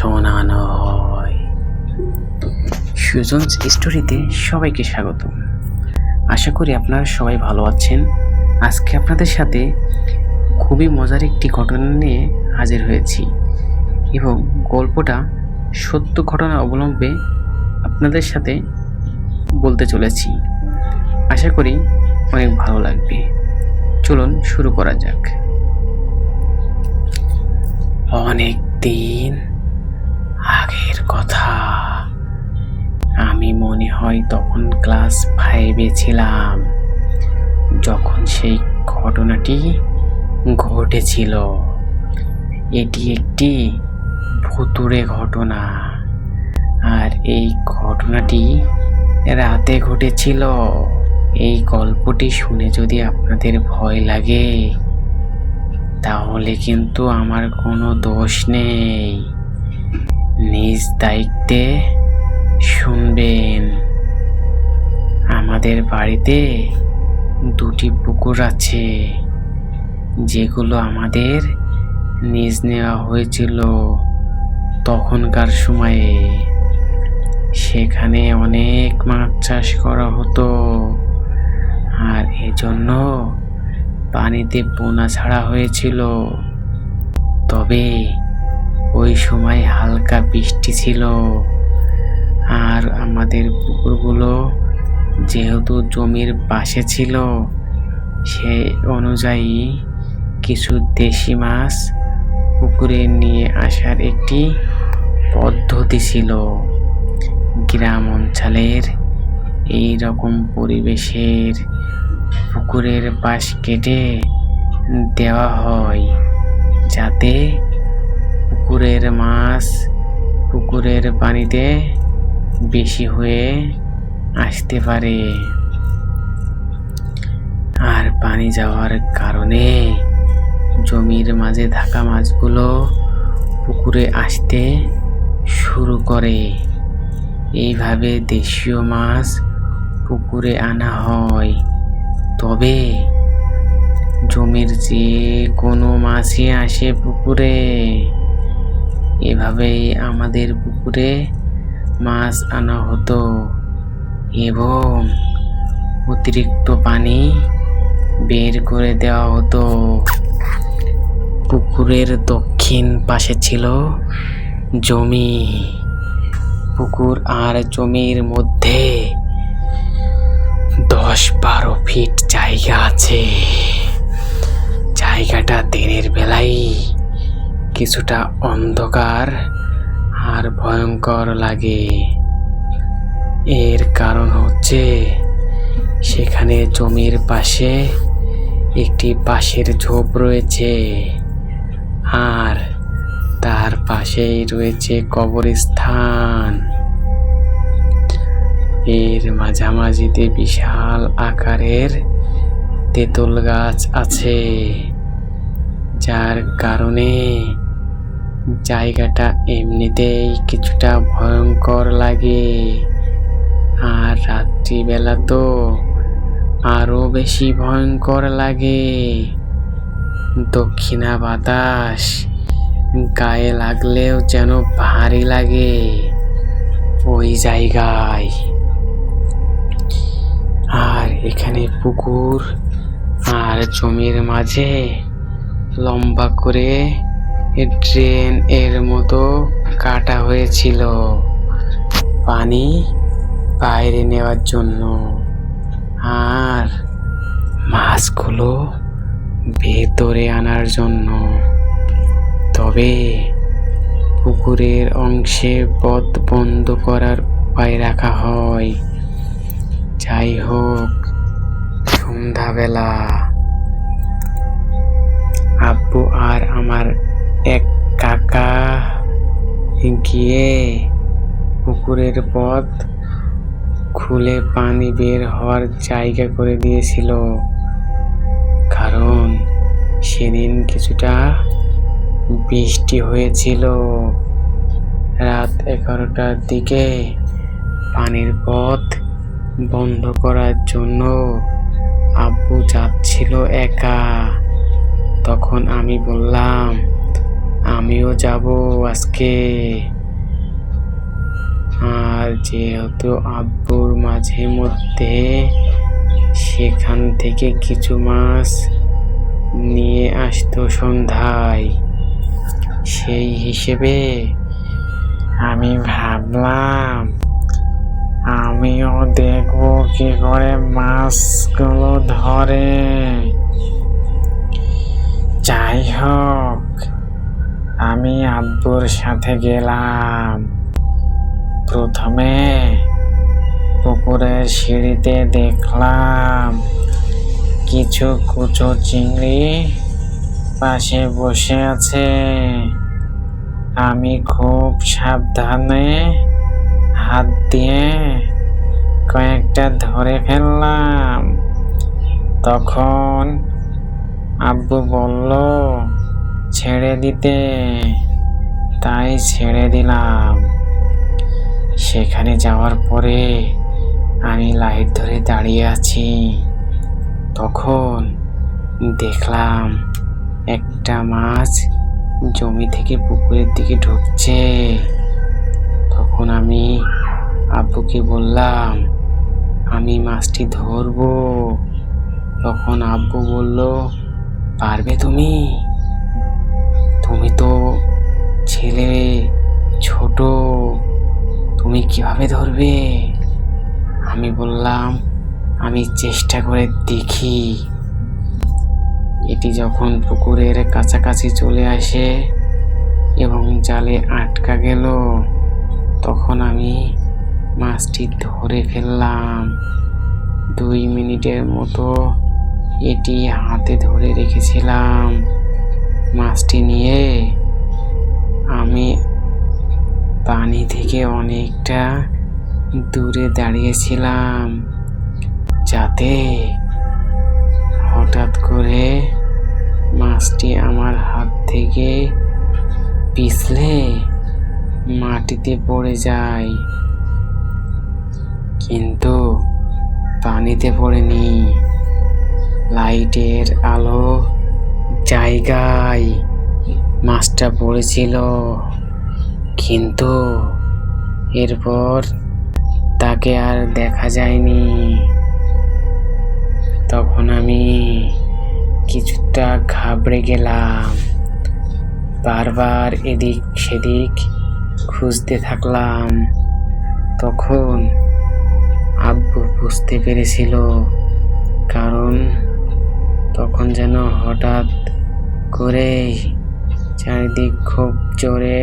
শোনানো হয়। সুজনস স্টোরিতে সবাইকে স্বাগত। আশা করি আপনারা সবাই ভালো আছেন। আজকে আপনাদের সাথে খুবই মজার একটি ঘটনা নিয়ে হাজির হয়েছি এবং গল্পটা সত্য ঘটনা অবলম্বনে আপনাদের সাথে বলতে চলেছি। আশা করি অনেক ভালো লাগবে। চলুন শুরু করা যাক। অনেক দিন আগের কথা, আমি মনে হয় তখন ক্লাস 5-এ ছিলাম যখন সেই ঘটনাটি ঘটেছিল। এটি একটি ভুতুড়ে ঘটনা, আর এই ঘটনাটি রাতে ঘটেছিল। এই গল্পটি শুনে যদি আপনাদের ভয় লাগে তাহলে কিন্তু আমার কোনো দোষ নেই। নিজ দায়িত্বে শুনবেন। আমাদের বাড়িতে 2টি পুকুর আছে, যেগুলো আমাদের নিজ নেওয়া হয়েছিল তখনকার সময়ে। সেখানে অনেক মাছ চাষ করা হতো, আর এজন্য পানিতে পোনা ছাড়া হয়েছিল। তবে ওই সময় হালকা বৃষ্টি ছিল, আর আমাদের পুকুরগুলো যেহেতু জমির পাশে ছিল, সে অনুযায়ী কিছু দেশি মাছ পুকুরে নিয়ে আসার একটি পদ্ধতি ছিল। গ্রাম অঞ্চলের এই রকম পরিবেশের পুকুরের পাশ কেটে দেওয়া হয়, যাতে পুকুরের মাছ পুকুরের পানিতে বেশি হয়ে আসতে পারে। আর পানি যাওয়ার কারণে জমির মাঝে থাকা মাছগুলো পুকুরে আসতে শুরু করে। এইভাবে দেশীয় মাছ পুকুরে আনা হয়। তবে জমির যে কোনো মাছই আসে পুকুরে। এভাবেই আমাদের পুকুরে মাছ আনা হতো এবং অতিরিক্ত পানি বের করে দেওয়া হতো। পুকুরের দক্ষিণ পাশে ছিল জমি। পুকুর আর জমির মধ্যে 10-12 ফিট জায়গা আছে। জায়গাটা দিনের বেলায় কিছুটা অন্ধকার আর ভয়ঙ্কর লাগে। এর কারণ হচ্ছে সেখানে জমির পাশে একটি বাঁশের ঝোপ রয়েছে, আর তার পাশেই রয়েছে কবরস্থান। এর মাঝামাঝিতে বিশাল আকারের তেঁতুল গাছ আছে, যার কারণে জায়গাটা এমনিতেই কিছুটা ভয়ঙ্কর লাগে। আর রাত্রিবেলা তো আরো বেশি ভয়ঙ্কর লাগে। দক্ষিণা বাতাস গায়ে লাগলেও যেন ভারী লাগে ওই জায়গায়। আর এখানে পুকুর আর জমির মাঝে লম্বা করে ড্রেন এর মতো কাটা হয়েছিল পানি বাইরে নেওয়ার জন্য, আর মাছগুলো ভেতরে আনার জন্য। তবে পুকুরের অংশে পথ বন্ধ করার উপায় রাখা হয়। যাই হোক, সন্ধ্যাবেলা আব্বু আর আমার এক কাকা গিয়ে পুকুরের পথ খুলে পানি বের হওয়ার জায়গা করে দিয়েছিল। কারণ সেদিন কিছুটা বৃষ্টি হয়েছিল। রাত 11টার দিকে পানির পথ বন্ধ করার জন্য আব্বু যাচ্ছিল একা। তখন আমি বললাম, আমিও যাব আজকে। আর যেহেতু আব্বুর মাঝে মধ্যে সেখান থেকে কিছু মাছ নিয়ে আসতো সন্ধ্যায়, সেই হিসেবে আমি ভাবলাম আমিও দেখবো কি করে মাছগুলো ধরে। যাই হোক, আমি আব্বুর সাথে গেলাম। প্রথমে পুকুরের সিঁড়িতে দেখলাম কিছু কুচো চিংড়ি পাশে বসে আছে। আমি খুব সাবধানে হাত দিয়ে কয়েকটা ধরে ফেললাম। তখন আব্বু বলল ছেড়ে দিতে, তাই ছেড়ে দিলাম। সেখানে যাওয়ার পরে আমি লাইট ধরে দাঁড়িয়ে আছি। তখন দেখলাম একটা মাছ জমি থেকে পুকুরের দিকে ঢুকছে। তখন আমি আব্বুকে বললাম আমি মাছটি ধরবো। তখন আব্বু বলল, পারবে তুমি? তুমি তো ছেলে, ছোট, তুমি কিভাবে ধরবে? আমি বললাম আমি চেষ্টা করে দেখি। এটি যখন পুকুরের কাছাকাছি চলে আসে এবং জালে আটকা গেল, তখন আমি মাছটি ধরে ফেললাম। 2 মিনিটের মতো এটি হাতে ধরে রেখেছিলাম। মাছটি নিয়ে আমি পানি থেকে অনেকটা দূরে দাঁড়িয়েছিলাম, যাতে হঠাৎ করে মাছটি আমার হাত থেকে পিছলে মাটিতে পড়ে যায়। কিন্তু পানিতে পড়েনি, লাইটের আলো জায়গায় মাছটা পড়েছিল। কিন্তু এরপর তাকে আর দেখা যায়নি। তখন আমি কিছুটা ঘাবড়ে গেলাম। বারবার এদিক সেদিক খুঁজতে থাকলাম। তখন আব্বু বুঝতে পেরেছিল, কারণ তখন যেন হঠাৎ করেই চারিদিক খুব জোরে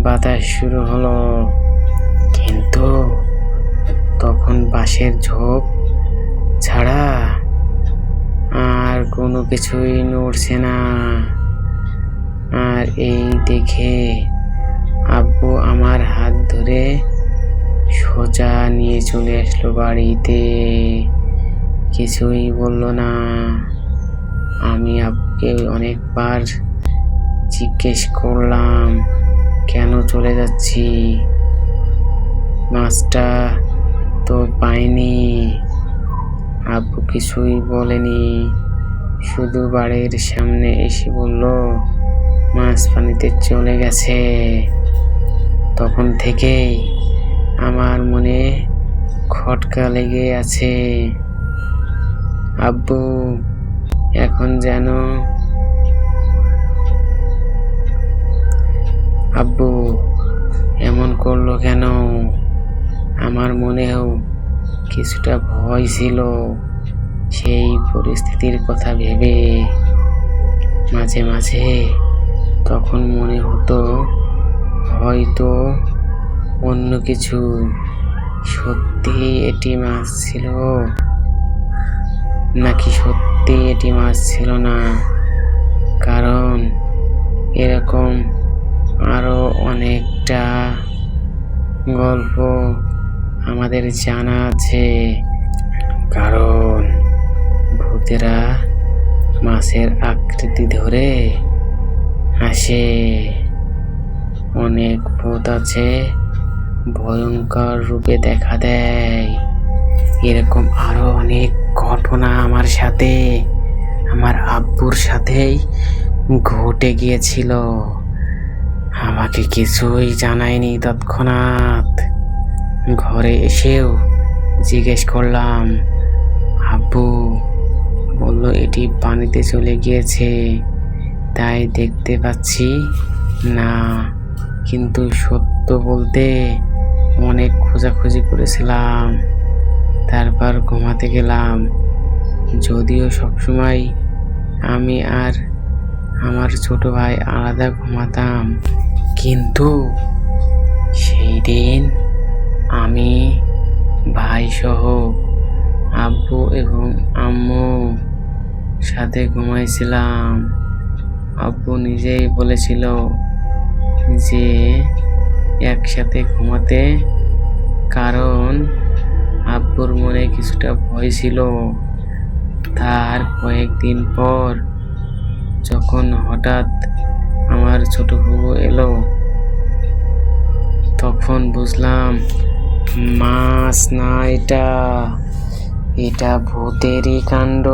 বাতাস শুরু হলো। কিন্তু তখন বাঁশের ঝোপ ছাড়া আর কোনো কিছুই নড়ছে না। আর এই দেখে আব্বু আমার হাত ধরে সোজা নিয়ে চলে আসলো বাড়িতে। কিছুই বলল না। আমি আব্বুকে অনেকবার জিজ্ঞেস করলাম কেন চলে যাচ্ছি, মাছটা তো পাইনি। আব্বু কিছুই বলেনি, শুধু বাড়ির সামনে এসে বলল মাছ পানিতে চলে গেছে। তখন থেকেই আমার মনে খটকা লেগে আছে। আব্বু এখন যেন আব্বু এমন করলো কেন? আমার মনেও কিছুটা ভয় ছিল সেই পরিস্থিতির কথা ভেবে। মাঝে মাঝে তখন মনে হতো হয়তো অন্য কিছু। সত্যি এটি মাছ ছিল নাকি সত্যি এটি মাছ ছিল না। কারণ এরকম আরো অনেকটা গল্প আমাদের জানা আছে। কারণ ভূতেরা মাছের আকৃতি ধরে আসে। অনেক ভূত আছে ভয়ঙ্কর রূপে দেখা দেয়। এরকম আরো অনেক ঘটনা আমার সাথে, আমার আব্বুর সাথেই ঘটে গিয়েছিল। আমাকে কিছুই জানায়নি তৎক্ষণাৎ। ঘরে এসেও জিজ্ঞেস করলাম, আব্বু বলল এটি পানিতে চলে গিয়েছে, তাই দেখতে পাচ্ছি না। কিন্তু সত্য বলতে অনেক খোঁজাখুঁজি করেছিলাম, তারপর ঘুমাতে গেলাম। যদিও সবসময় আমি আর আমার ছোট ভাই আলাদা ঘুমাতাম, কিন্তু সেই দিন আমি, ভাই সহ আব্বু এবং আম্মু সাথে ঘুমাইছিলাম। আব্বু নিজেই বলেছিল যে একসাথে ঘুমাতে, কারণ আব্বুর মনে কিছুটা ভয় ছিল। তার কয়েকদিন পর যখন হঠাৎ আমার ছোট ফুফু এলো, তখন বুঝলাম মাছ না, এটা ভূতেরই কাণ্ড।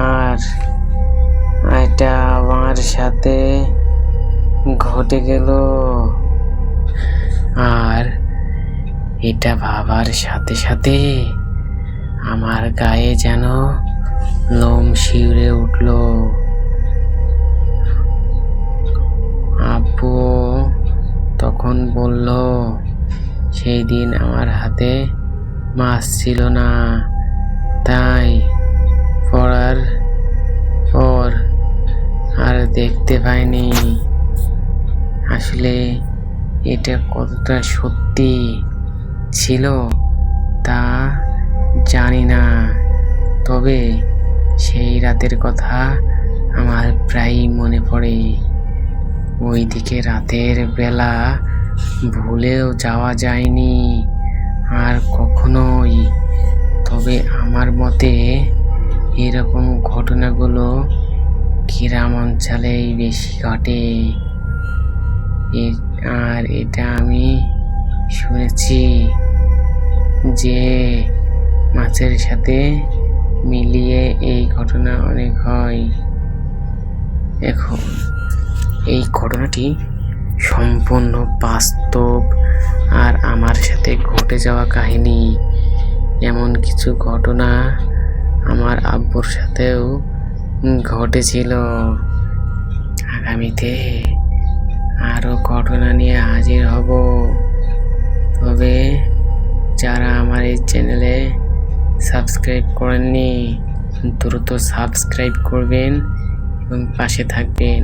আর এটা আমার সাথে ঘটে গেল। আর এটা ভাবার সাথে সাথে আমার গায়ে যেন লোম শিউরে উঠল। আব্বু তখন বলল, সেই দিন আমার হাতে মাছ ছিল না, তাই পড়ার পর আর দেখতে পাইনি। আসলে এটা কতটা সত্যি ছিল তা জানি না, তবে সেই রাতের কথা আমার প্রায়ই মনে পড়ে। ওইদিকে রাতের বেলা ভুলেও যাওয়া যায়নি আর কখনোই। তবে আমার মতে এরকম ঘটনাগুলো গ্রাম অঞ্চলেই বেশি ঘটে। আর এটা আমি শুনেছি যে মাছের সাথে মিলিয়ে এই ঘটনা অনেক হয়। এখন এই ঘটনাটি সম্পূর্ণ বাস্তব আর আমার সাথে ঘটে যাওয়া কাহিনী। এমন কিছু ঘটনা আমার আব্বুর সাথেও ঘটেছিল। আগামীতে আরো ঘটনা নিয়ে হাজির হব। তবে যারা আমার এই চ্যানেলে সাবস্ক্রাইব করেননি, দ্রুত সাবস্ক্রাইব করবেন এবং পাশে থাকবেন।